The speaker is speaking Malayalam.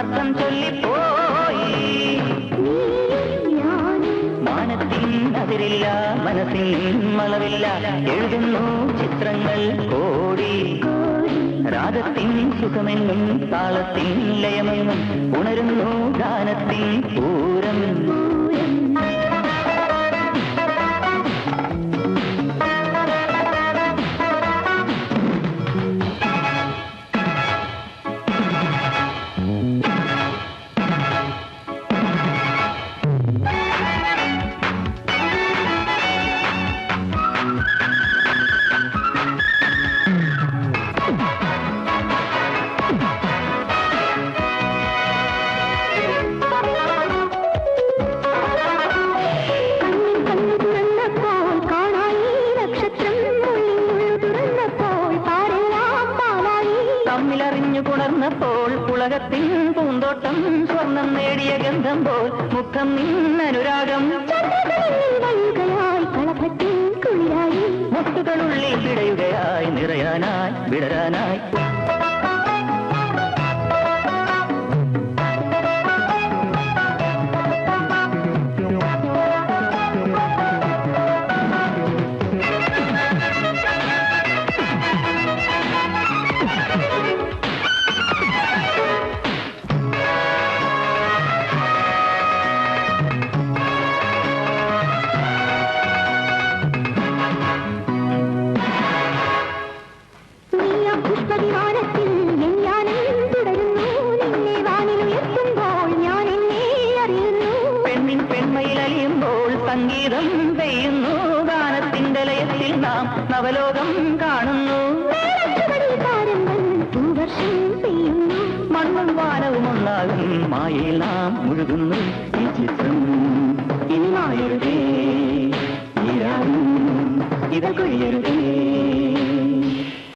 അർത്ഥം ചൊല്ലിപ്പോയി. മാനത്തിൻ അതിരില്ല, മനസ്സിൻ മളവില്ല, എഴുതുന്നു ചിത്രങ്ങൾ കോടി. രാഗത്തിൻ സുഖമെന്നും താളത്തിൻ ലയമെന്നും ഉണരുന്നു ഗാനത്തിൻ പൂരം. തമ്മിലറിഞ്ഞു പുണർന്നപ്പോൾ പുളകത്തിൻ പൂന്തോട്ടം സ്വർണം നേടിയ ഗന്ധം പോൽ മുഖം നിന്നനുരാഗം. മുത്തുകളുള്ളിൽ പിടയുകയായി, നിറയാനായി വിടരാനായി. പെണ്ണിൻ പെൺമയിലലിയുമ്പോൾ സംഗീതം പെയ്യുന്നു, ഗാനത്തിന്റെ ലയത്തിൽ നാം നവലോകം കാണുന്നു. മണ്ണും വാനവും ഒന്നാകും മായയിൽ നാം മുഴുകുന്നു. ഈ ചിത്രം ഇനി മായരുതേ, ഇതാ കൊയ്യരുതേ.